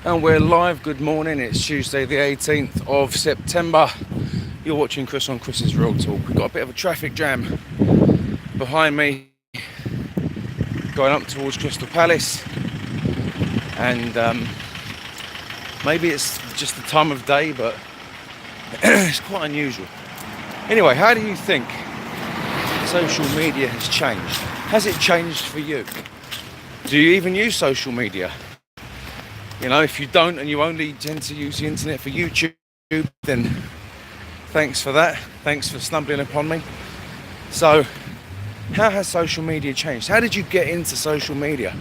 And we're live. Good morning. It's Tuesday the 18th of September. You're watching Chris on Chris's Real Talk. We've got a bit of a traffic jam behind me going up towards Crystal Palace, and maybe it's just the time of day, but it's quite unusual. Anyway, how do you think social media has changed? Has it changed for you? Do you even use social media? You know, if you don't and you only tend to use the internet for YouTube, then thanks for that. Thanks for stumbling upon me. So, how has social media changed? How did you get into social media?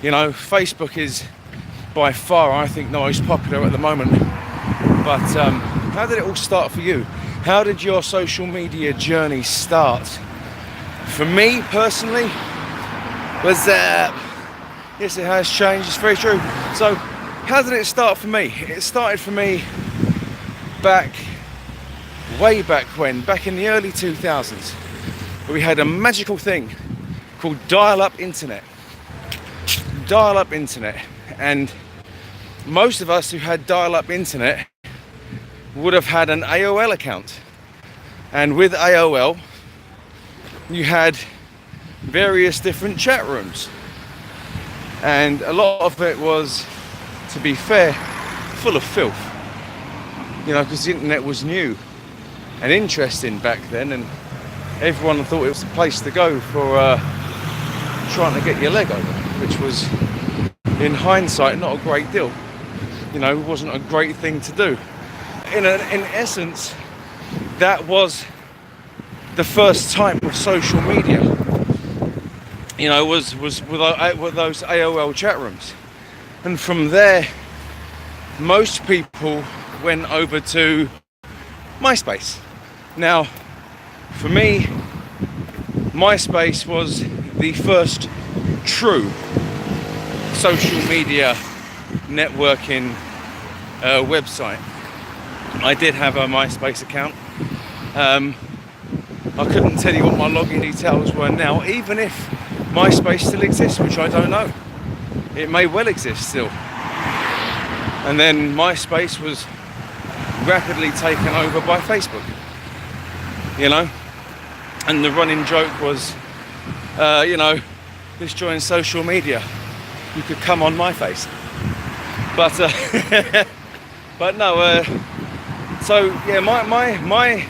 You know, Facebook is by far, I think, the most popular at the moment. But how did it all start for you? How did your social media journey start? For me, personally, was yes, it has changed, it's very true. So, how did it start for me? It started for me way back when, back in the early 2000s, we had a magical thing called dial-up internet. Dial-up internet. And most of us who had dial-up internet would have had an AOL account. And with AOL, you had various different chat rooms. And a lot of it was, to be fair, full of filth. You know, because the internet was new and interesting back then, and everyone thought it was the place to go for trying to get your leg over, which was, in hindsight, not a great deal. You know, it wasn't a great thing to do. In essence, that was the first type of social media. You know, was with those AOL chat rooms. And from there, most people went over to MySpace. Now, for me, MySpace was the first true social media networking website. I did have a MySpace account. I couldn't tell you what my login details were now, even if MySpace still exists, which I don't know. It may well exist still. And then MySpace was rapidly taken over by Facebook. You know? And the running joke was, you know, let's join social media. You could come on my face. But, but no, so yeah, my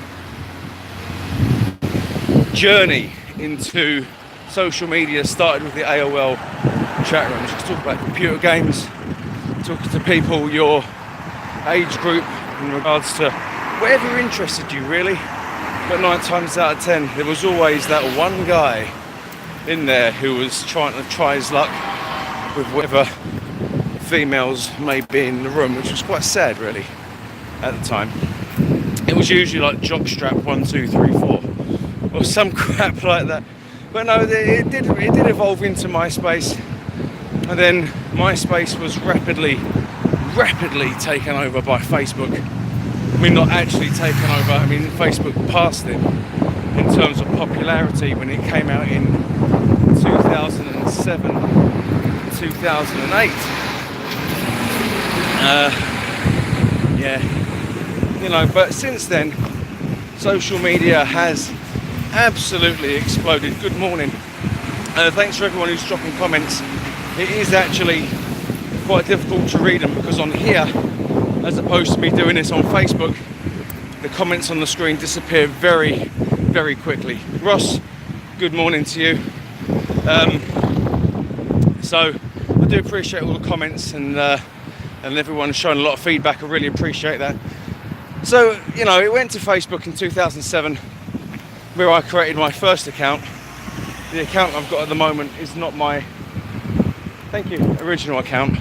journey into social media started with the AOL chat rooms. Just talk about computer games, talking to people your age group in regards to whatever interested you, really. But 9 times out of 10, there was always that one guy in there who was trying to try his luck with whatever females may be in the room, which was quite sad, really, at the time. It was usually like jockstrap 1, 2, 3, 4, or some crap like that. But no, it did evolve into MySpace, and then MySpace was rapidly taken over by Facebook. I mean, not actually taken over, I mean, Facebook passed it in terms of popularity when it came out in 2007, 2008. Yeah, you know, but since then, social media has absolutely exploded. Good morning. Thanks for everyone who's dropping comments. It is actually quite difficult to read them because on here, as opposed to me doing this on Facebook, the comments on the screen disappear very, very quickly. Ross, good morning to you. So I do appreciate all the comments and everyone showing a lot of feedback. I really appreciate that. So, you know, it went to Facebook in 2007, where I created my first account. The account I've got at the moment is not my, thank you, original account.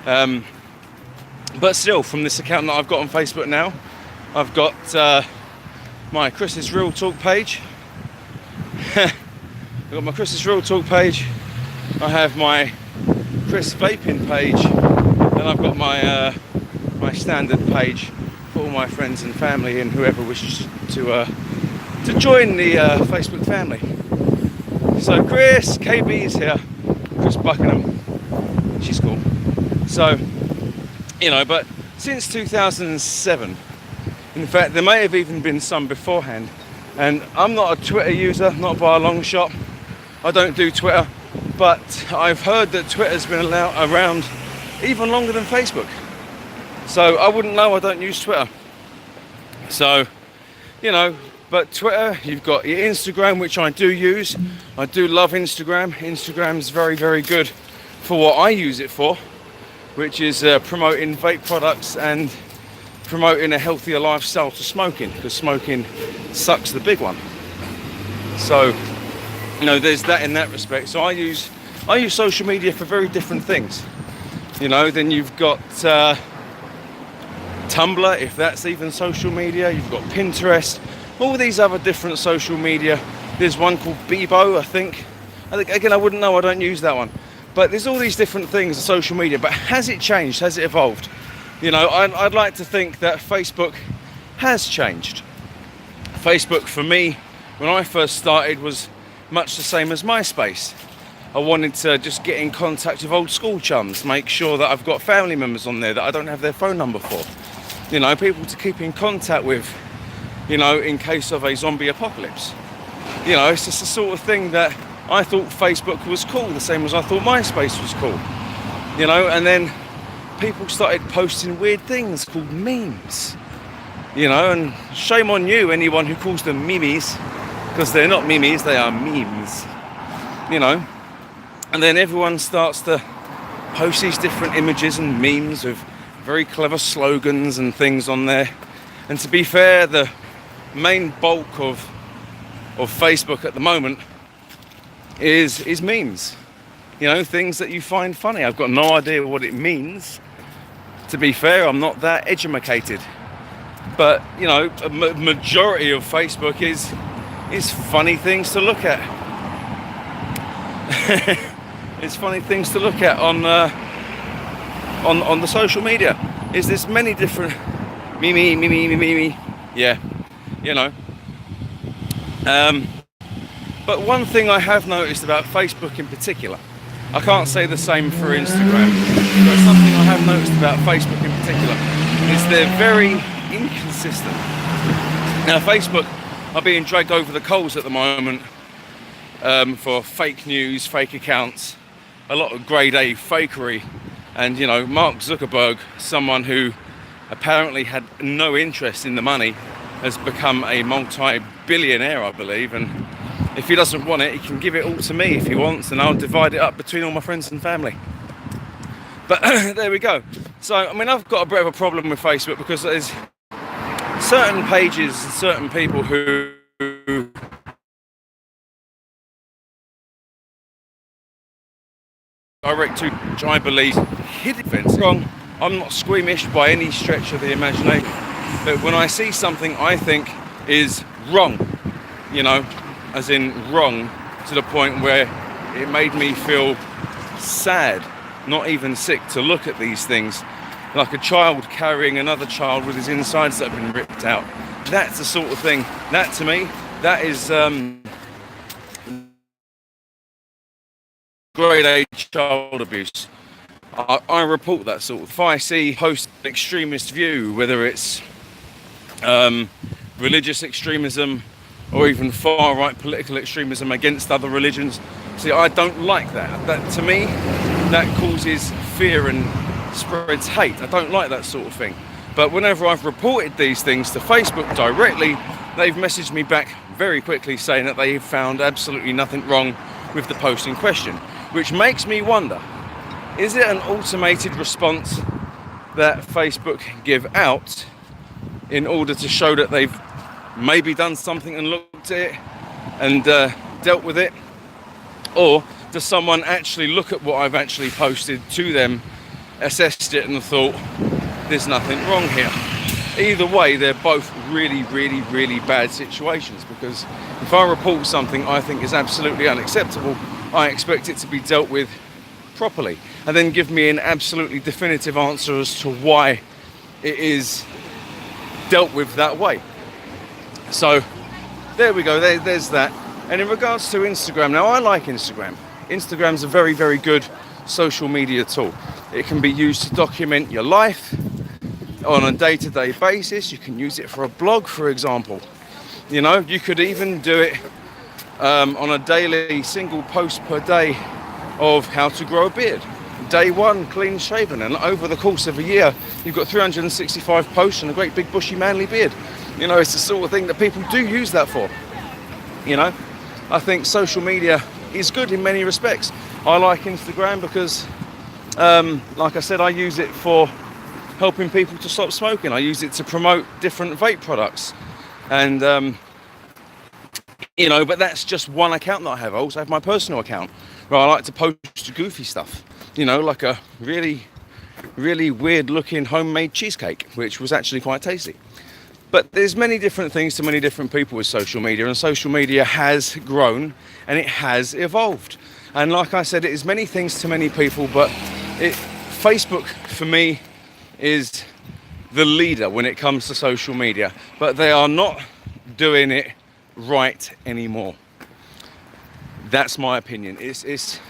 But still, from this account that I've got on Facebook now, I've got my Chris's Real Talk page. I've got my Chris's Real Talk page. I have my Chris Vaping page, and I've got my my standard page for all my friends and family and whoever wishes to join the Facebook family. So Chris, KB is here, Chris Buckingham, she's cool. So But since 2007, in fact, there may have even been some beforehand. And I'm not a Twitter user, not by a long shot. I don't do Twitter, but I've heard that Twitter's been around even longer than Facebook. So I wouldn't know, I don't use Twitter. So, but Twitter, you've got your Instagram, which I do use. I do love Instagram. Instagram's very, very good for what I use it for, which is promoting vape products and promoting a healthier lifestyle to smoking, because smoking sucks the big one. So, there's that in that respect. So I use social media for very different things. Then you've got Tumblr, if that's even social media. You've got Pinterest, all these other different social media. There's one called Bebo, I think. Again, I wouldn't know, I don't use that one. But there's all these different things of social media. But has it changed? Has it evolved? I'd like to think that Facebook has changed. Facebook, for me, when I first started, was much the same as MySpace. I wanted to just get in contact with old school chums, make sure that I've got family members on there that I don't have their phone number for. People to keep in contact with, in case of a zombie apocalypse. It's just the sort of thing that I thought Facebook was cool, the same as I thought MySpace was cool. And then people started posting weird things called memes. And shame on you, anyone who calls them memes, because they're not memes, they are memes. And then everyone starts to post these different images and memes with very clever slogans and things on there. And to be fair, the main bulk of Facebook at the moment is memes. Things that you find funny. I've got no idea what it means. To be fair, I'm not that educated. But, a majority of Facebook is funny things to look at. It's funny things to look at on the social media. There's many different me. Yeah, But one thing I have noticed about Facebook in particular, I can't say the same for Instagram, but something I have noticed about Facebook in particular is they're very inconsistent. Now, Facebook are being dragged over the coals at the moment for fake news, fake accounts, a lot of grade A fakery. And, Mark Zuckerberg, someone who apparently had no interest in the money, has become a multi-billionaire, I believe. And if he doesn't want it, he can give it all to me if he wants, and I'll divide it up between all my friends and family. But there we go. So, I've got a bit of a problem with Facebook because there's certain pages and certain people who direct to, which I believe, hidden offence. Wrong. I'm not squeamish by any stretch of the imagination, but when I see something I think is wrong, as in wrong to the point where it made me feel sad, not even sick, to look at these things, like a child carrying another child with his insides that have been ripped out. That's the sort of thing, that to me, that is grade A child abuse. I report that sort of. If I see post extremist view, whether it's religious extremism or even far right political extremism against other religions, see, I don't like that. That to me, that causes fear and spreads hate. I don't like that sort of thing. But whenever I've reported these things to Facebook directly, they've messaged me back very quickly saying that they've found absolutely nothing wrong with the post in question, which makes me wonder, is it an automated response that Facebook give out in order to show that they've maybe done something and looked at it and dealt with it? Or does someone actually look at what I've actually posted to them, assessed it and thought, there's nothing wrong here? Either way, they're both really, really, really bad situations, because if I report something I think is absolutely unacceptable, I expect it to be dealt with properly, and then give me an absolutely definitive answer as to why it is dealt with that way. So there we go, there's that. And in regards to Instagram, now I like Instagram. Instagram's a very, very good social media tool. It can be used to document your life on a day-to-day basis. You can use it for a blog, for example. You know, you could even do it on a daily single post per day of how to grow a beard. Day one, clean shaven, and over the course of a year, you've got 365 posts and a great big bushy manly beard. You know, it's the sort of thing that people do use that for. You know, I think social media is good in many respects. I like Instagram because, like I said, I use it for helping people to stop smoking. I use it to promote different vape products. And, you know, but that's just one account that I have. I also have my personal account where I like to post goofy stuff. You know, like a really, really weird looking homemade cheesecake, which was actually quite tasty. But there's many different things to many different people with social media, and social media has grown and it has evolved. And like I said, it is many things to many people, but Facebook for me is the leader when it comes to social media, but they are not doing it right anymore. That's my opinion. It's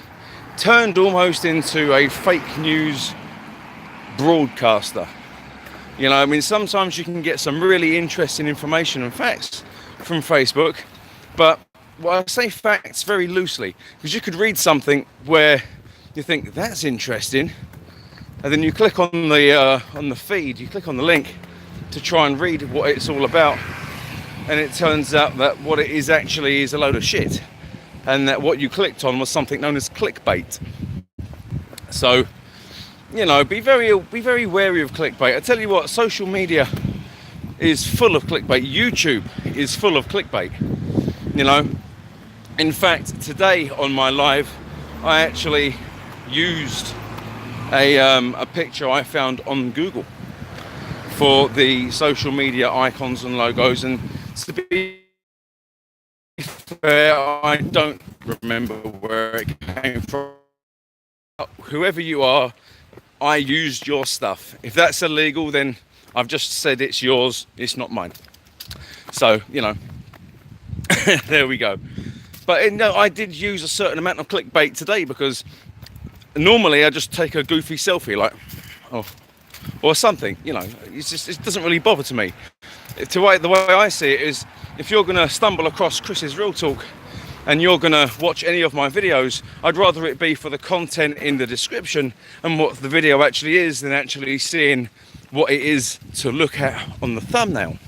turned almost into a fake news broadcaster. You know, I mean, sometimes you can get some really interesting information and facts from Facebook, but well, I say facts very loosely, because you could read something where you think that's interesting, and then you click on the feed, you click on the link to try and read what it's all about, and it turns out that what it is actually is a load of shit, and that what you clicked on was something known as clickbait. So, you know, be very wary of clickbait. I tell you what, social media is full of clickbait. YouTube is full of clickbait. You know, in fact, today on my live, I actually used a picture I found on Google for the social media icons and logos, and to be fair, I don't remember where it came from. Whoever you are, I used your stuff. If that's illegal, then I've just said it's yours, it's not mine. So, you know, there we go. But no, I did use a certain amount of clickbait today, because normally I just take a goofy selfie, like, oh, or something, you know. It doesn't really bother to me. The way I see it is, if you're going to stumble across Chris's Real Talk and you're going to watch any of my videos, I'd rather it be for the content in the description and what the video actually is, than actually seeing what it is to look at on the thumbnail.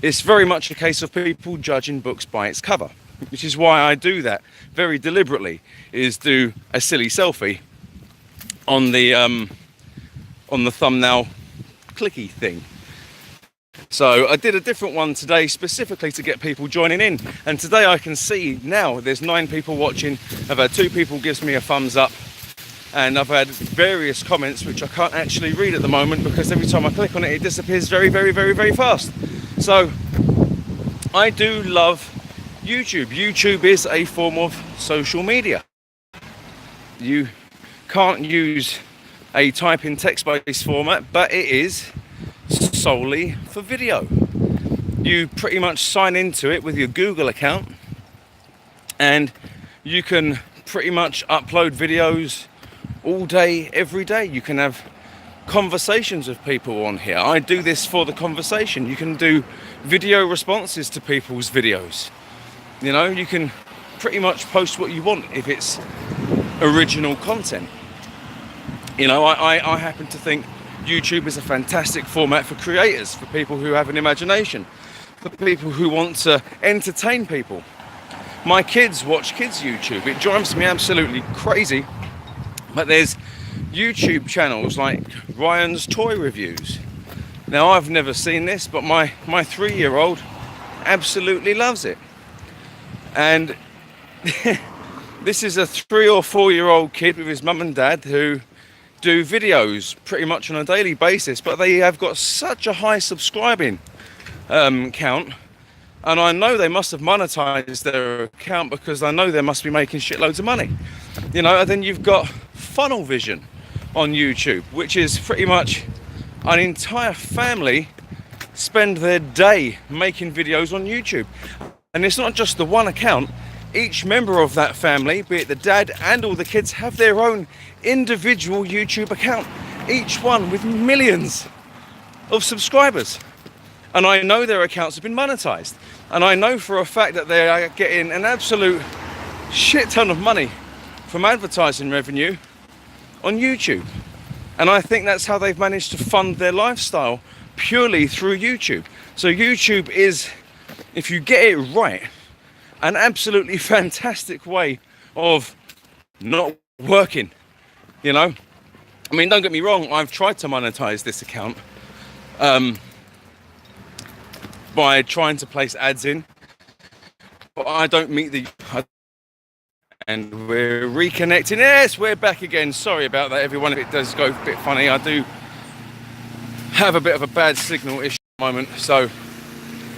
It's very much a case of people judging books by its cover, which is why I do that very deliberately, is do a silly selfie on the thumbnail clicky thing. So I did a different one today specifically to get people joining in, and today I can see now there's 9 people watching. I've had 2 people gives me a thumbs up, and I've had various comments which I can't actually read at the moment, because every time I click on it, it disappears very, very, very, very fast. So I do love YouTube. YouTube is a form of social media. You can't use a type-in text-based format, but it is solely for video. You pretty much sign into it with your Google account, and you can pretty much upload videos all day, every day. You can have conversations with people on here. I do this for the conversation. You can do video responses to people's videos. You know, you can pretty much post what you want if it's original content. You know, I happen to think YouTube is a fantastic format for creators, for people who have an imagination, for people who want to entertain people. My kids watch kids YouTube. It drives me absolutely crazy. But there's YouTube channels like Ryan's Toy Reviews. Now, I've never seen this, but my 3-year-old absolutely loves it. And this is a 3 or 4-year-old kid with his mum and dad who do videos pretty much on a daily basis, but they have got such a high subscribing count, and I know they must have monetized their account, because I know they must be making shitloads of money. You know, and then you've got Funnel Vision on YouTube, which is pretty much an entire family spend their day making videos on YouTube. And it's not just the one account, each member of that family, be it the dad and all the kids, have their own individual YouTube account, each one with millions of subscribers. And I know their accounts have been monetized, and I know for a fact that they are getting an absolute shit ton of money from advertising revenue on YouTube. And I think that's how they've managed to fund their lifestyle, purely through YouTube. So YouTube is, if you get it right, an absolutely fantastic way of not working, you know? I mean, don't get me wrong, I've tried to monetize this account by trying to place ads in, but I don't meet the... And we're reconnecting. Yes, we're back again. Sorry about that, everyone. If it does go a bit funny, I do have a bit of a bad signal issue at the moment, so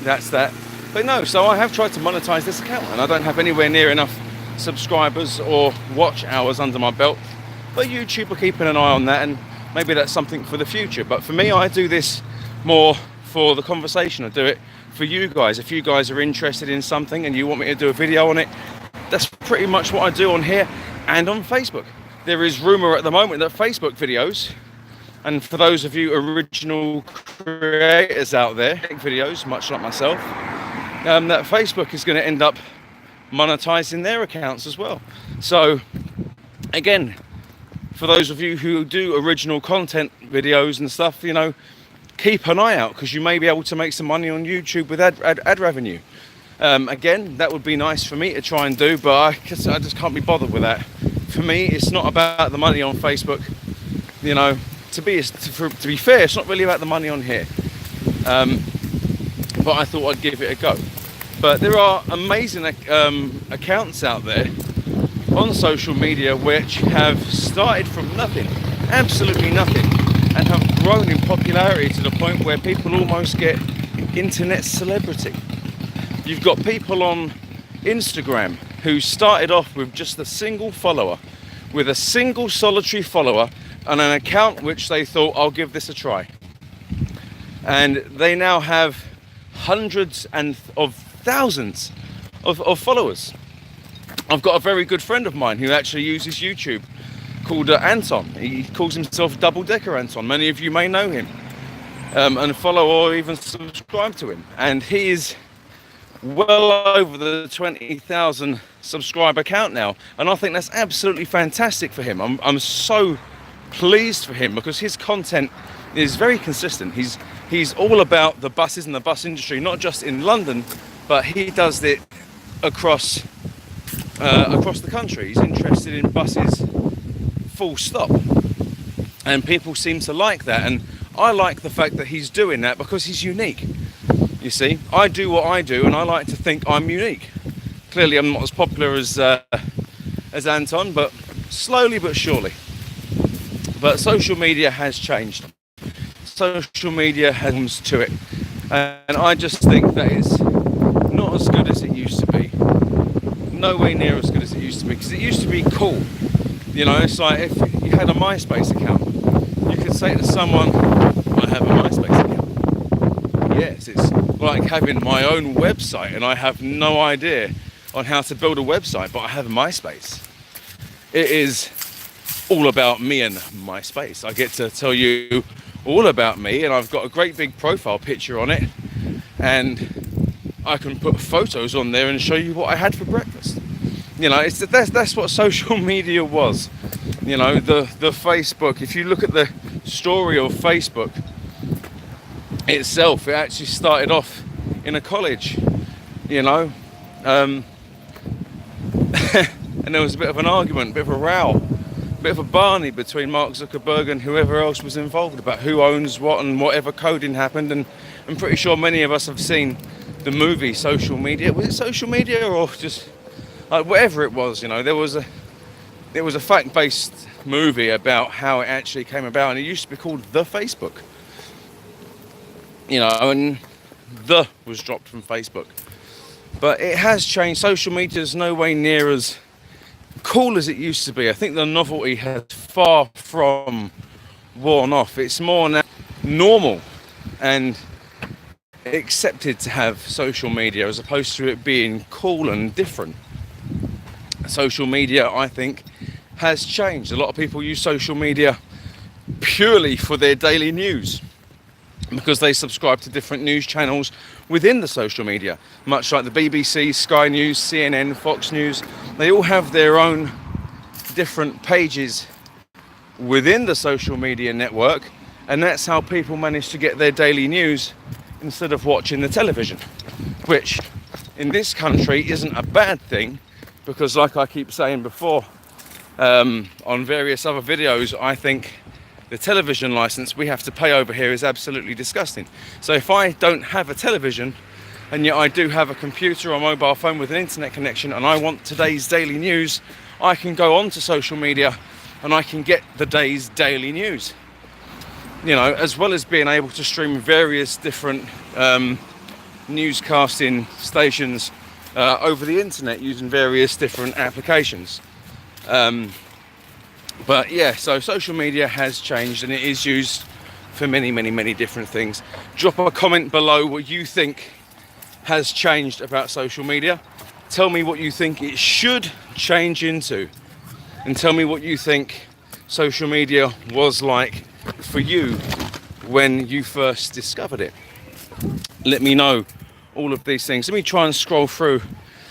that's that. But no, so I have tried to monetize this account, and I don't have anywhere near enough subscribers or watch hours under my belt. But YouTube are keeping an eye on that, and maybe that's something for the future. But for me, I do this more for the conversation. I do it for you guys. If you guys are interested in something and you want me to do a video on it, that's pretty much what I do on here and on Facebook. There is rumour at the moment that Facebook videos, and for those of you original creators out there, videos, much like myself, that Facebook is going to end up monetizing their accounts as well. So again, for those of you who do original content videos and stuff, you know, keep an eye out, because you may be able to make some money on YouTube with ad revenue. Again, that would be nice for me to try and do, but I just can't be bothered with that. For me, it's not about the money on Facebook. You know, to be fair, it's not really about the money on here. But I thought I'd give it a go. But there are amazing accounts out there on social media which have started from nothing, absolutely nothing, and have grown in popularity to the point where people almost get internet celebrity. You've got people on Instagram who started off with just a single follower, with a single solitary follower and an account which they thought, I'll give this a try. And they now have hundreds of thousands of followers. I've got a very good friend of mine who actually uses YouTube called Anton. He calls himself Double Decker Anton. Many of you may know him and follow or even subscribe to him. And he is well over the 20,000 subscriber count now, and I think that's absolutely fantastic for him. I'm so pleased for him, because his content is very consistent. He's all about the buses and the bus industry, not just in London, but he does it across the country. He's interested in buses, full stop, and people seem to like that, and I like the fact that he's doing that because he's unique. You see, I do what I do, and I like to think I'm unique. Clearly, I'm not as popular as Anton, but slowly but surely. But social media has changed. Social media has to it, and I just think that it's not as good as it used to be. Nowhere near as good as it used to be, because it used to be cool. You know, it's like if you had a MySpace account, you could say to someone, I have a MySpace account. Yes, it's like having my own website, and I have no idea on how to build a website, but I have a MySpace. It is all about me and MySpace. I get to tell you all about me, and I've got a great big profile picture on it, and I can put photos on there and show you what I had for breakfast. You know, that's what social media was. You know, the Facebook, if you look at the story of Facebook itself, it actually started off in a college, you know, and there was a bit of an argument, a bit of a row, a bit of a Barney between Mark Zuckerberg and whoever else was involved about who owns what and whatever coding happened. And I'm pretty sure many of us have seen the movie Social Media. Was it Social Media or just like whatever it was? You know, there was a fact-based movie about how it actually came about, and it used to be called The Facebook. You know, and the was dropped from Facebook. But it has changed. Social media is no way near as cool as it used to be. I think the novelty has far from worn off. It's more now normal and accepted to have social media, as opposed to it being cool and different. social media, I think, has changed. A lot of people use social media purely for their daily news, because they subscribe to different news channels within the social media, much like the BBC, Sky News, CNN, Fox News. They all have their own different pages within the social media network, and that's how people manage to get their daily news instead of watching the television, which in this country isn't a bad thing, because like I keep saying before, on various other videos, I think the television license we have to pay over here is absolutely disgusting. So if I don't have a television, and yet I do have a computer or mobile phone with an internet connection, and I want today's daily news, I can go onto social media and I can get the day's daily news. You know, as well as being able to stream various different newscasting stations over the internet using various different applications. But yeah, so social media has changed, and it is used for many different things. Drop a comment below what you think has changed about social media. Tell me what you think it should change into, and tell me what you think social media was like for you when you first discovered it. Let me know all of these things. Let me try and scroll through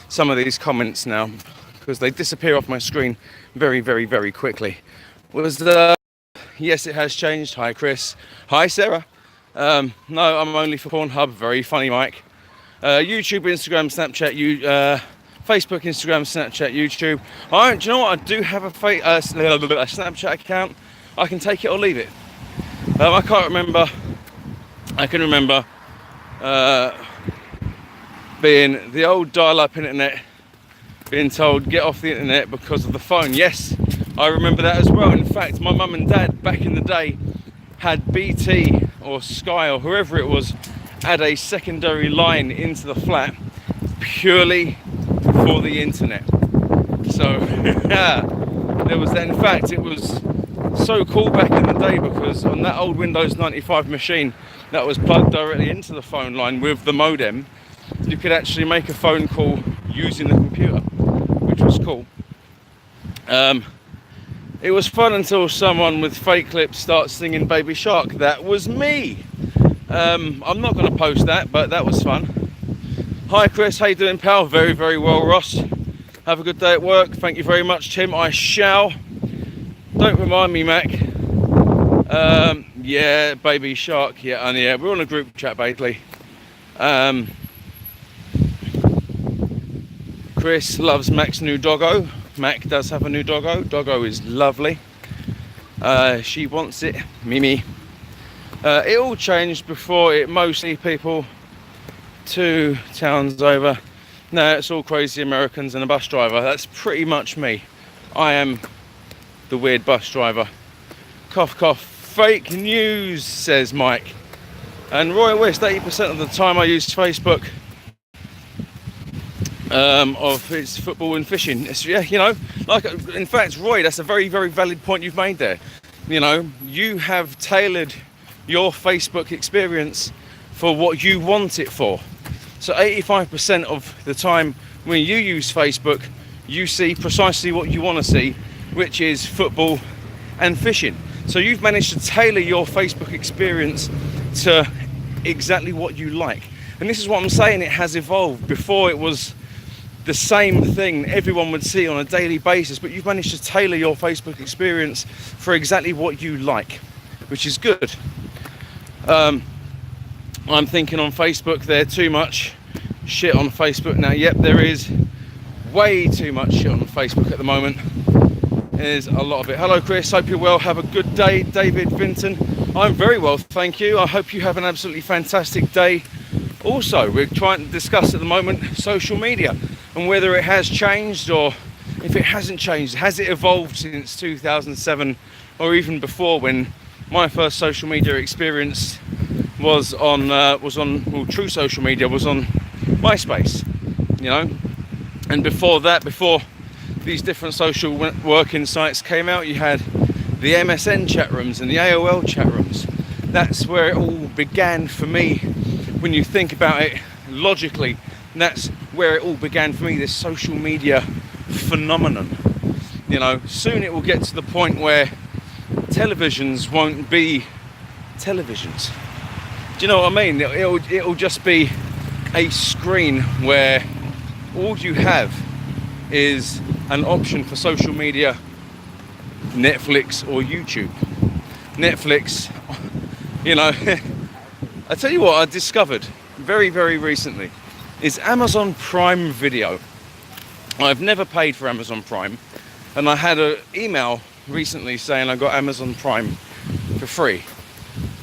some of these comments now, because they disappear off my screen very quickly. Yes, it has changed. Hi Chris. Hi Sarah. No, I'm only for Pornhub. Very funny, Mike. YouTube, Instagram, Snapchat, Facebook, Instagram, Snapchat, YouTube. Do you know what? I do have a Snapchat account. I can take it or leave it. I can't remember. I can remember being the old dial-up internet, being told get off the internet because of the phone. Yes, I remember that as well. In fact, my mum and dad back in the day had BT or Sky or whoever it was, add a secondary line into the flat purely for the internet. So there was that. In fact, it was so cool back in the day, because on that old Windows 95 machine that was plugged directly into the phone line with the modem, you could actually make a phone call using the computer, which was cool. It was fun until someone with fake lips starts singing Baby Shark. That was me. I'm not going to post that, but that was fun. Hi Chris, how you doing, pal? Very well, Ross. Have a good day at work. Thank you very much, Tim. I shall. Don't remind me, Mac. Yeah, Baby Shark. Yeah, and yeah, we're on a group chat, basically. Chris loves Mac's new doggo. Mac does have a new doggo. Doggo is lovely. She wants it. Mimi. It all changed before. It mostly people 2 towns over. Now it's all crazy Americans and a bus driver. That's pretty much me. I am the weird bus driver. Cough cough. Fake news, says Mike. And Roy West, 80% of the time I use Facebook of its football and fishing. It's, yeah, you know, like, in fact, Roy, that's a very valid point you've made there. You know, you have tailored your Facebook experience for what you want it for. So 85% of the time when you use Facebook, you see precisely what you want to see, which is football and fishing. So you've managed to tailor your Facebook experience to exactly what you like. And this is what I'm saying, it has evolved. Before it was the same thing everyone would see on a daily basis, but you've managed to tailor your Facebook experience for exactly what you like, which is good. I'm thinking on Facebook there's too much shit on Facebook now. Yep, there is way too much shit on Facebook at the moment. There's a lot of it. Hello Chris, hope you're well. Have a good day. David Vinton. I'm very well, thank you. I hope you have an absolutely fantastic day. Also, we're trying to discuss at the moment social media and whether it has changed, or if it hasn't changed, has it evolved since 2007 or even before, when my first social media experience was on well, true social media was on MySpace, you know. And before that, before these different social working sites came out, you had the MSN chat rooms and the AOL chat rooms. That's where it all began for me. When you think about it logically, that's where it all began for me, this social media phenomenon. You know, soon it will get to the point where televisions won't be televisions. Do you know what I mean? It'll just be a screen where all you have is an option for social media, Netflix or YouTube. Netflix, you know, I tell you what I discovered very, very recently is Amazon Prime Video. I've never paid for Amazon Prime, and I had an email recently saying I got Amazon Prime for free.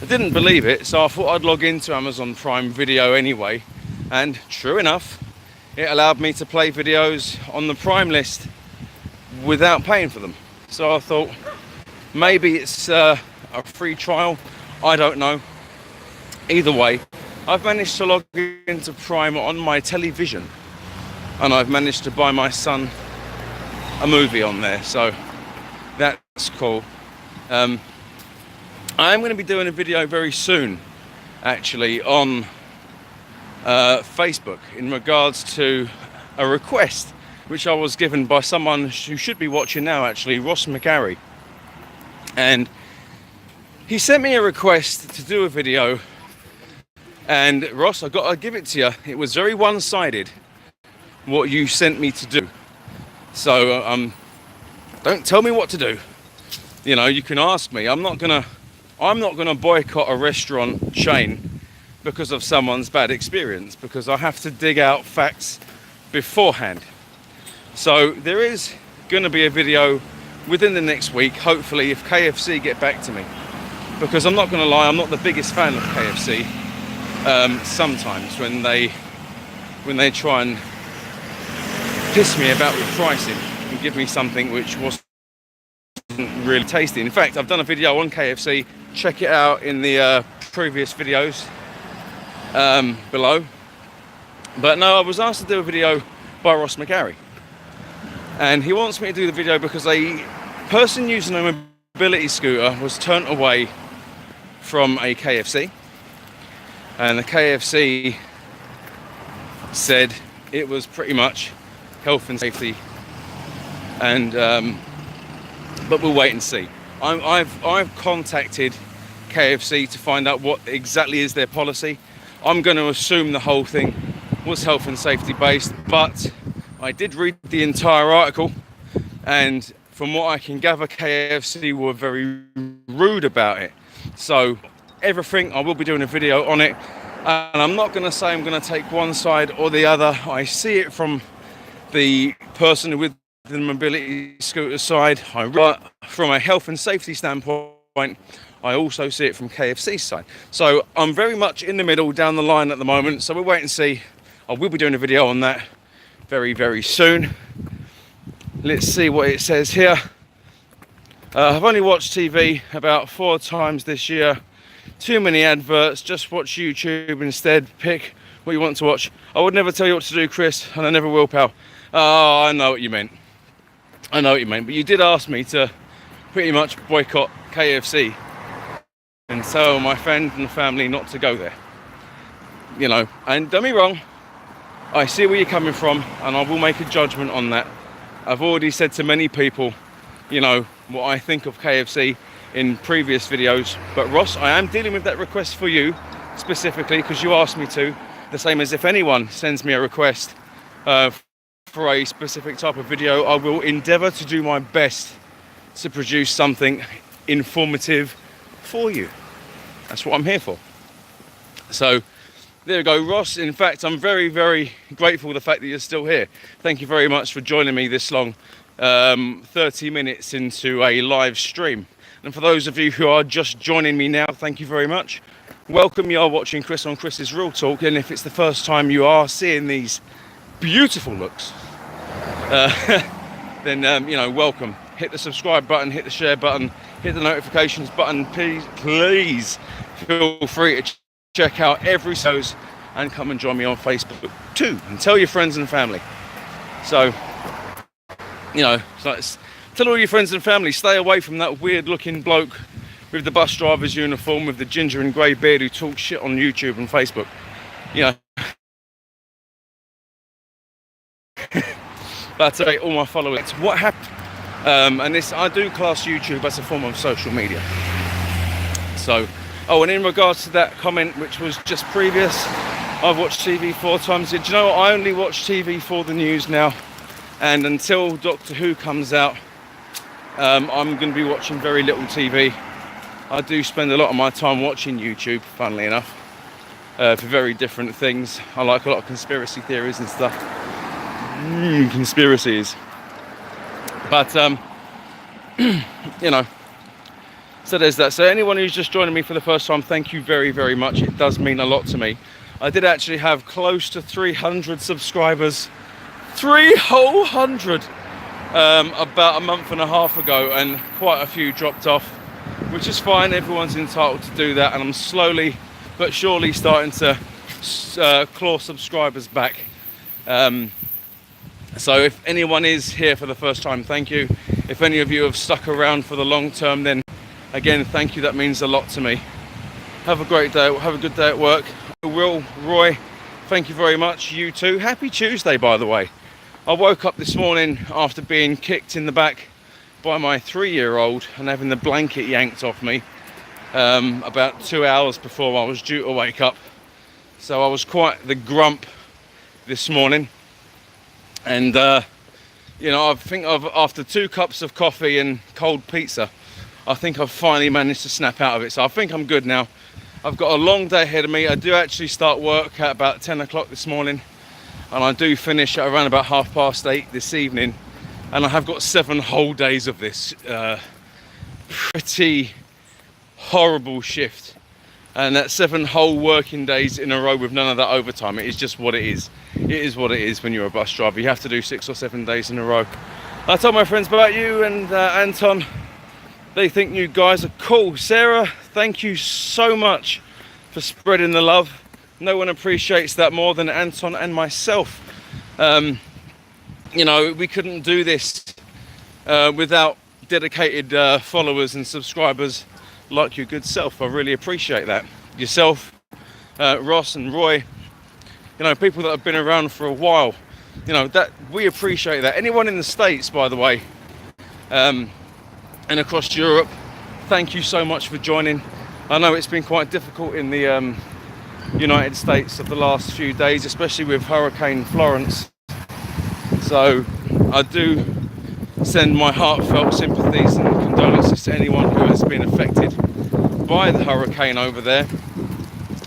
I didn't believe it, so I thought I'd log into Amazon Prime Video anyway, and true enough, it allowed me to play videos on the Prime list without paying for them. So I thought maybe it's a free trial, I don't know. Either way, I've managed to log into Prime on my television, and I've managed to buy my son a movie on there, so that's cool. I am going to be doing a video very soon, actually, on Facebook in regards to a request which I was given by someone who should be watching now, actually, Ross McGarry. And he sent me a request to do a video, and Ross, I've got to give it to you, it was very one-sided what you sent me to do. So don't tell me what to do. You know, you can ask me. I'm not gonna boycott a restaurant chain because of someone's bad experience, because I have to dig out facts beforehand. So there is going to be a video within the next week, hopefully, if KFC get back to me, because I'm not going to lie, I'm not the biggest fan of KFC. Sometimes when they try and piss me about with pricing and give me something which wasn't really tasty. In fact, I've done a video on KFC. Check it out in the previous videos below. But no, I was asked to do a video by Ross McGarry, and he wants me to do the video because a person using a mobility scooter was turned away from a KFC, and the KFC said it was pretty much health and safety, and but we'll wait and see. I've contacted KFC to find out what exactly is their policy. I'm going to assume the whole thing was health and safety based, but I did read the entire article, and from what I can gather, KFC were very rude about it. So everything, I will be doing a video on it, and I'm not going to say I'm going to take one side or the other. I see it from the person with the mobility scooter side, but from a health and safety standpoint, I also see it from KFC's side. So I'm very much in the middle down the line at the moment, so we'll wait and see. I will be doing a video on that very, very soon. Let's see what it says here. I've only watched TV about 4 times this year. Too many adverts, just watch YouTube instead. Pick what you want to watch. I would never tell you what to do, Chris, and I never will, pal. Oh, I know what you meant. I know what you meant, but you did ask me to pretty much boycott KFC and tell my friends and family not to go there. You know, and don't be wrong, I see where you're coming from, and I will make a judgment on that. I've already said to many people, you know, what I think of KFC in previous videos. But Ross, I am dealing with that request for you specifically because you asked me to, the same as if anyone sends me a request for a specific type of video, I will endeavour to do my best to produce something informative for you. That's what I'm here for. So there you go, Ross. In fact, I'm very, very grateful for the fact that you're still here. Thank you very much for joining me this long, 30 minutes into a live stream. And for those of you who are just joining me now, thank you very much. Welcome, you are watching Chris on Chris's Real Talk, and if it's the first time you are seeing these beautiful looks, then you know, welcome. Hit the subscribe button, hit the share button, hit the notifications button. Please feel free to check out every shows and come and join me on Facebook too, and tell your friends and family. So, you know, tell all your friends and family, stay away from that weird looking bloke with the bus driver's uniform with the ginger and grey beard who talks shit on YouTube and Facebook. You know, But all my followers, what happened? And this, I do class YouTube as a form of social media. So, and in regards to that comment, which was just previous, I've watched TV 4 times. Do you know what? I only watch TV for the news now, and until Doctor Who comes out, I'm going to be watching very little TV. I do spend a lot of my time watching YouTube, funnily enough, for very different things. I like a lot of conspiracy theories and stuff. Conspiracies. But, you know, so there's that. So anyone who's just joining me for the first time, thank you very, very much. It does mean a lot to me. I did actually have close to 300 subscribers. 300 about a month and a half ago, and quite a few dropped off, which is fine. Everyone's entitled to do that, and I'm slowly but surely starting to claw subscribers back. So if anyone is here for the first time, thank you. If any of you have stuck around for the long term, then again, thank you. That means a lot to me. Have a great day. Have a good day at work. Will, Roy, thank you very much. You too. Happy Tuesday, by the way. I woke up this morning after being kicked in the back by my 3-year-old and having the blanket yanked off me about 2 hours before I was due to wake up. So I was quite the grump this morning. And, you know, I think after 2 cups of coffee and cold pizza, I think I've finally managed to snap out of it. So I think I'm good now. I've got a long day ahead of me. I do actually start work at about 10 o'clock this morning. And I do finish at around about 8:30 this evening. And I have got 7 whole days of this pretty horrible shift. And that's 7 whole working days in a row with none of that overtime. It is just what it is. It is what it is when you're a bus driver. You have to do 6 or 7 days in a row. I told my friends about you and Anton. They think you guys are cool. Sarah, thank you so much for spreading the love. No one appreciates that more than Anton and myself. You know, we couldn't do this without dedicated followers and subscribers like your good self. I really appreciate that. Yourself, Ross and Roy, you know, people that have been around for a while, you know, that we appreciate that. Anyone in the States, by the way, and across Europe, thank you so much for joining. I know it's been quite difficult in the United States of the last few days, especially with Hurricane Florence. So I do send my heartfelt sympathies and condolences to anyone who has been affected by the hurricane over there,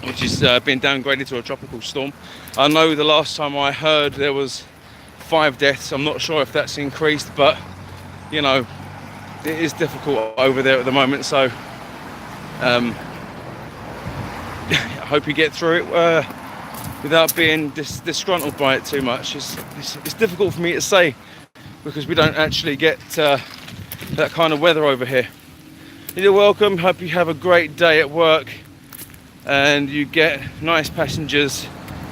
which is being downgraded to a tropical storm. I know the last time I heard there was 5 deaths. I'm not sure if that's increased, but you know, it is difficult over there at the moment. So I hope you get through it without being disgruntled by it too much. It's difficult for me to say because we don't actually get that kind of weather over here. You're welcome. Hope you have a great day at work and you get nice passengers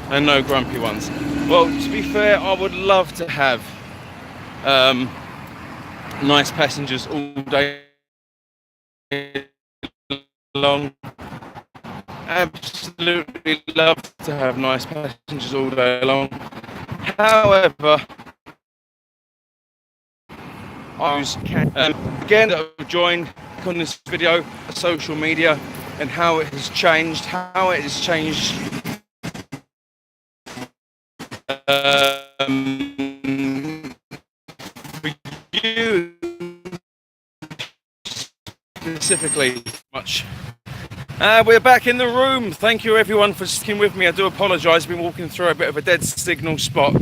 and no grumpy ones. Well, to be fair, I would love to have nice passengers all day long. Absolutely love to have nice passengers all day long. However, I was again I've joined on this video social media and how it has changed, for you specifically much. We're back in the room. Thank you everyone for sticking with me. I do apologise. I've been walking through a bit of a dead signal spot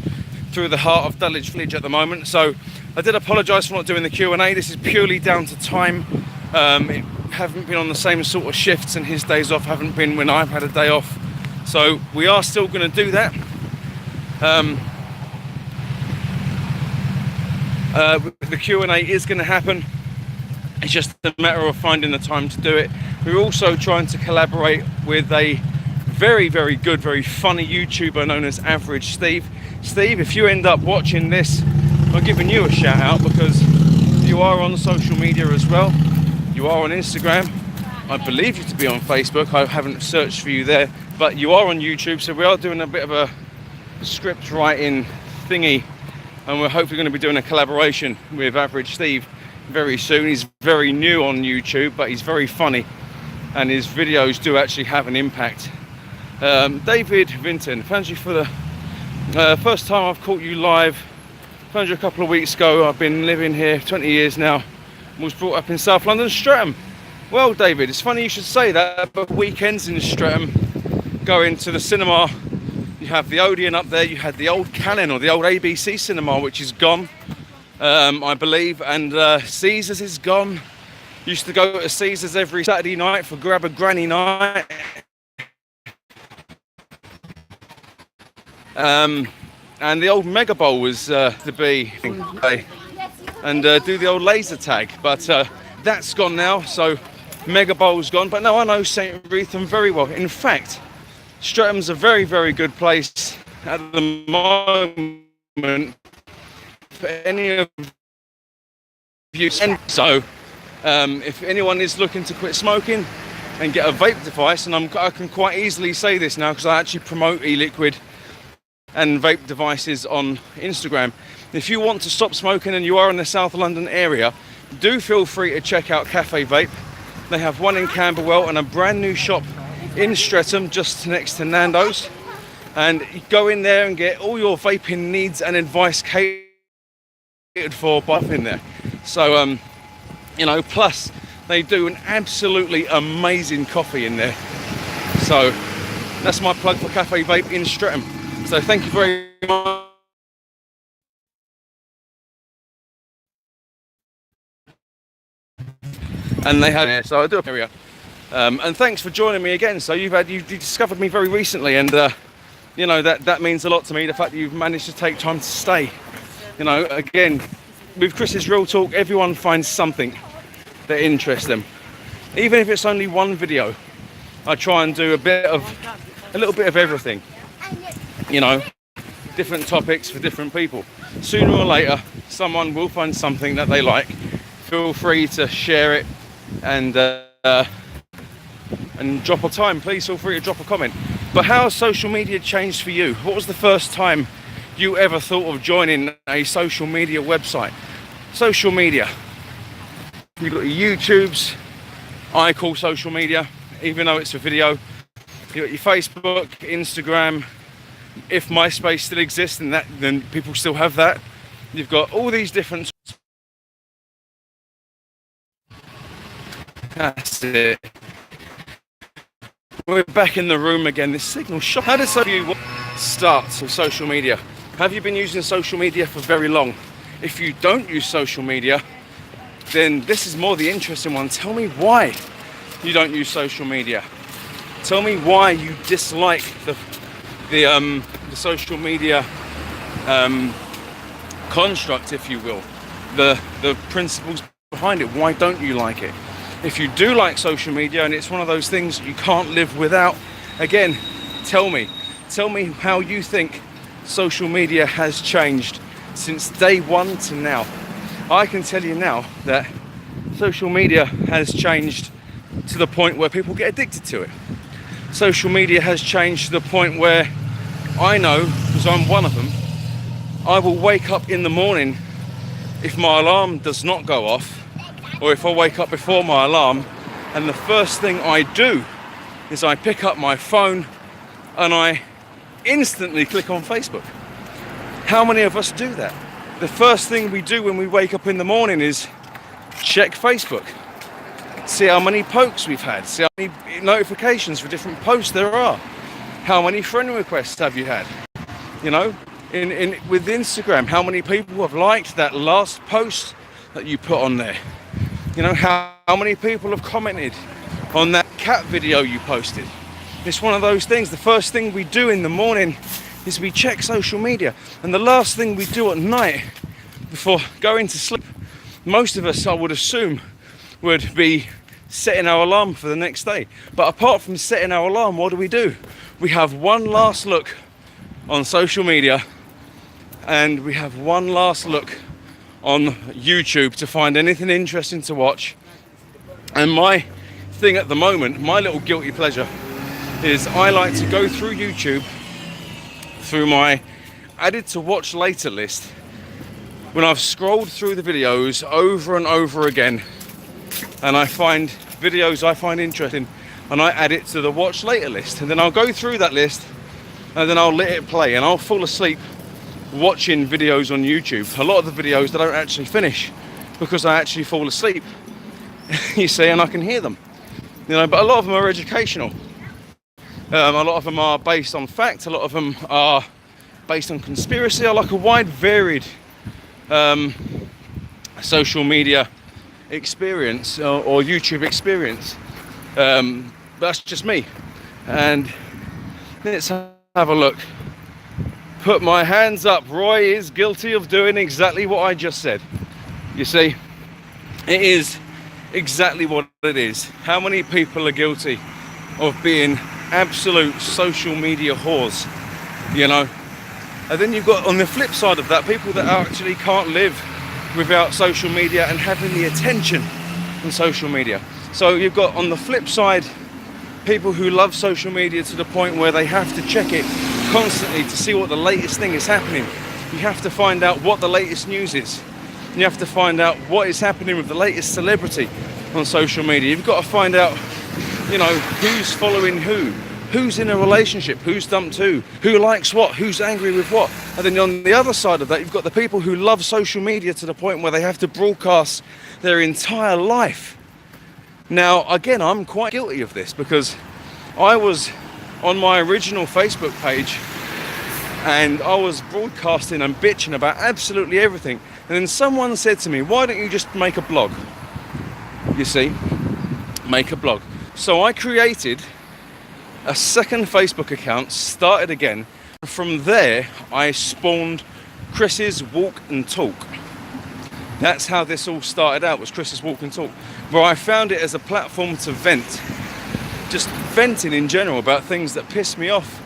through the heart of Dulwich Village at the moment. So I did apologise for not doing the Q&A. This is purely down to time. It haven't been on the same sort of shifts and his days off haven't been when I've had a day off. So we are still going to do that. The Q&A is going to happen. It's just a matter of finding the time to do it. We're also trying to collaborate with a very, very good, very funny YouTuber known as Average Steve. Steve, if you end up watching this, I'm giving you a shout out because you are on social media as well. You are on Instagram. I believe you to be on Facebook. I haven't searched for you there, but you are on YouTube. So we are doing a bit of a script writing thingy and we're hopefully going to be doing a collaboration with Average Steve very soon. He's very new on YouTube, but he's very funny, and his videos do actually have an impact. David Vinton, found you for the first time I've caught you live. Found you a couple of weeks ago. I've been living here 20 years now. Was brought up in South London, Streatham. Well, David, it's funny you should say that, but weekends in Streatham, going to the cinema, you have the Odeon up there, you had the old Cannon or the old ABC cinema, which is gone, I believe, and Caesars is gone. Used to go to Caesars every Saturday night for grab a granny night. And the old Mega Bowl was to be, and do the old laser tag, but that's gone now, so Mega Bowl's gone. But no, I know St Wreatham very well. In fact, Streatham's a very, very good place at the moment for any of you. And so, if anyone is looking to quit smoking and get a vape device, and I can quite easily say this now because I actually promote e-liquid and vape devices on Instagram. If you want to stop smoking and you are in the South London area, do feel free to check out Cafe Vape. They have one in Camberwell and a brand new shop in Streatham just next to Nando's. And you go in there and get all your vaping needs and advice catered for by in there. So, you know, plus they do an absolutely amazing coffee in there. So that's my plug for Cafe Vape in Streatham. So thank you very much. And they had, so I do area. And thanks for joining me again. So you discovered me very recently, and you know that means a lot to me. The fact that you've managed to take time to stay. You know, again, with Chris's Real Talk, everyone finds something that interests them, even if it's only one video. I try and do a little bit of everything. You know, different topics for different people. Sooner or later, someone will find something that they like. Feel free to share it and drop a time. Please feel free to drop a comment. But how has social media changed for you? What was the first time you ever thought of joining a social media website? Social media. You've got your YouTubes, I call social media, even though it's a video. You've got your Facebook, Instagram. If MySpace still exists, then people still have that. You've got all these different. That's it. We're back in the room again. This signal shot. How does you start with social media? Have you been using social media for very long? If you don't use social media, then this is more the interesting one. Tell me why you don't use social media. Tell me why you dislike the social media construct, if you will, the principles behind it. Why don't you like it? If you do like social media and it's one of those things you can't live without, again, tell me how you think social media has changed since day one to now. I can tell you now that social media has changed to the point where people get addicted to it. Social media has changed to the point where I know, because I'm one of them, I will wake up in the morning if my alarm does not go off, or if I wake up before my alarm, and the first thing I do is I pick up my phone and I instantly click on Facebook. How many of us do that? The first thing we do when we wake up in the morning is check Facebook, see how many pokes we've had, see how many notifications for different posts there are, how many friend requests have you had, you know, with Instagram, how many people have liked that last post that you put on there, you know, how many people have commented on that cat video you posted. It's one of those things. The first thing we do in the morning is we check social media, and the last thing we do at night before going to sleep, most of us, I would assume, would be setting our alarm for the next day. But apart from setting our alarm, what do? We have one last look on social media, and we have one last look on YouTube to find anything interesting to watch. And my thing at the moment, my little guilty pleasure, is I like to go through YouTube, through my added to watch later list, when I've scrolled through the videos over and over again, and I find videos I find interesting, and I add it to the watch later list, and then I'll go through that list, and then I'll let it play, and I'll fall asleep watching videos on YouTube. A lot of the videos I don't actually finish because I actually fall asleep, you see, and I can hear them, you know. But a lot of them are educational. A lot of them are based on fact. A lot of them are based on conspiracy. I like a wide, varied social media experience or YouTube experience. That's just me. And let's have a look. Put my hands up. Roy is guilty of doing exactly what I just said. You see, it is exactly what it is. How many people are guilty of being absolute social media whores, you know? And then you've got on the flip side of that, people that actually can't live without social media and having the attention on social media. So you've got on the flip side, people who love social media to the point where they have to check it constantly to see what the latest thing is happening. You have to find out what the latest news is. You have to find out what is happening with the latest celebrity on social media. You've got to find out, you know, who's following who's in a relationship, who's dumped who likes what, who's angry with what. And then on the other side of that, you've got the people who love social media to the point where they have to broadcast their entire life. Now, again, I'm quite guilty of this because I was on my original Facebook page and I was broadcasting and bitching about absolutely everything. And then someone said to me, why don't you just make a blog? You see, make a blog. So I created a second Facebook account, started again. From there, I spawned Chris's Walk and Talk. That's how this all started out, was Chris's Walk and Talk, where I found it as a platform to vent. Just venting in general about things that piss me off,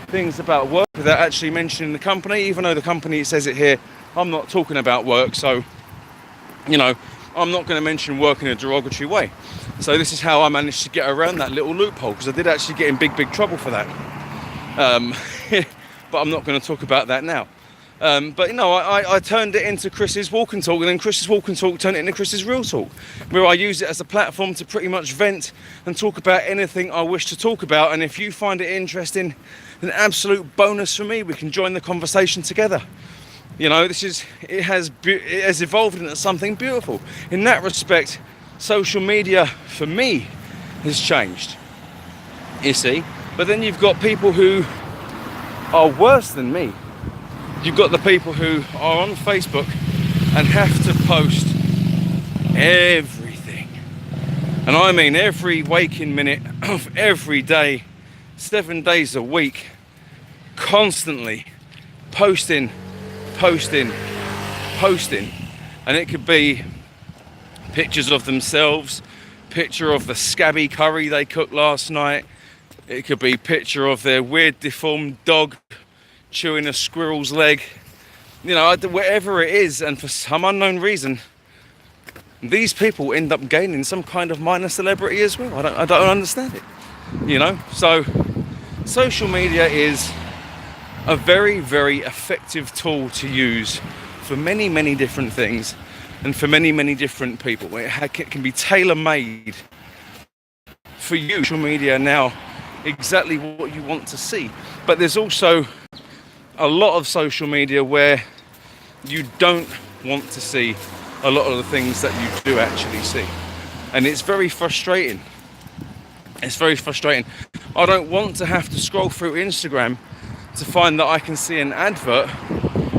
things about work without actually mentioning the company, even though the company says it here. I'm not talking about work, so, you know, I'm not going to mention work in a derogatory way. So this is how I managed to get around that little loophole, because I did actually get in big trouble for that. But I'm not going to talk about that now. But, you know, I turned it into Chris's Walk and Talk, and then Chris's Walk and Talk turned it into Chris's Real Talk, where I use it as a platform to pretty much vent and talk about anything I wish to talk about. And if you find it interesting, an absolute bonus for me. We can join the conversation together. You know, it has evolved into something beautiful. In that respect, social media for me has changed, you see. But then you've got people who are worse than me. You've got the people who are on Facebook and have to post everything. And I mean every waking minute of every day, 7 days a week, constantly posting. And it could be pictures of themselves, picture of the scabby curry they cooked last night. It could be picture of their weird deformed dog chewing a squirrel's leg. You know, whatever it is, and for some unknown reason, these people end up gaining some kind of minor celebrity as well. I don't understand it. You know, so social media is a very, very effective tool to use for many, many different things and for many, many different people. It can be tailor-made for you. Social media now, exactly what you want to see. But there's also a lot of social media where you don't want to see a lot of the things that you do actually see. And it's very frustrating. It's very frustrating. I don't want to have to scroll through Instagram to find that I can see an advert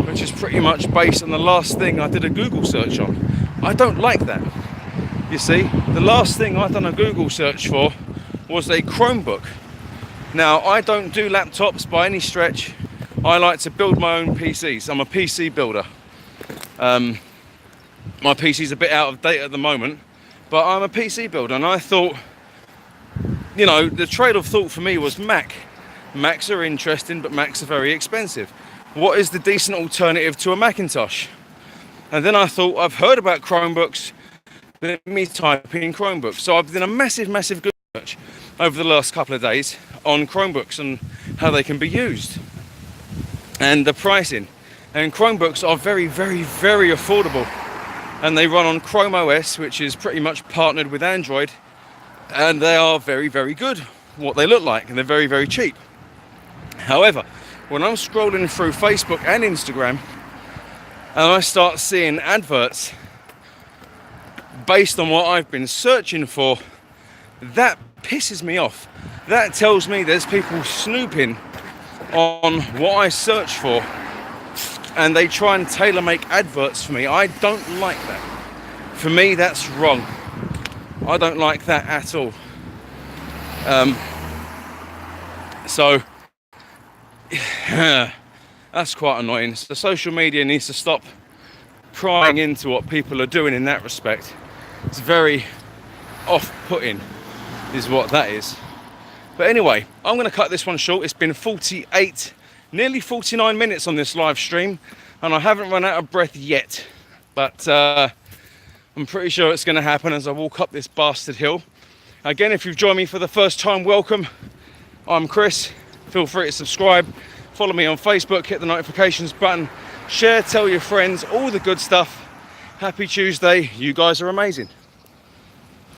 which is pretty much based on the last thing I did a Google search on. I don't like that. You see, the last thing I've done a Google search for was a Chromebook. Now, I don't do laptops by any stretch. I like to build my own PCs. I'm a PC builder. My PC's a bit out of date at the moment, but I'm a PC builder, and I thought, you know, the trade-off thought for me was Mac. Macs are interesting, but Macs are very expensive. What is the decent alternative to a Macintosh? And then I thought, I've heard about Chromebooks, let me type in Chromebooks. So I've done a massive Google search over the last couple of days on Chromebooks and how they can be used and the pricing. And Chromebooks are very, very, very affordable. And they run on Chrome OS, which is pretty much partnered with Android. And they are very, very good, what they look like, and they're very, very cheap. However, when I'm scrolling through Facebook and Instagram, and I start seeing adverts based on what I've been searching for, that pisses me off. That tells me there's people snooping on what I search for, and they try and tailor make adverts for me. I don't like that. For me, that's wrong. I don't like that at all. So that's quite annoying. So social media needs to stop prying into what people are doing in that respect. It's very off-putting is what that is. But anyway, I'm going to cut this one short. It's been 48, nearly 49 minutes on this live stream, and I haven't run out of breath yet. But I'm pretty sure it's going to happen as I walk up this bastard hill. Again, if you've joined me for the first time, welcome. I'm Chris. Feel free to subscribe, follow me on Facebook, hit the notifications button, share, tell your friends, all the good stuff. Happy Tuesday. You guys are amazing.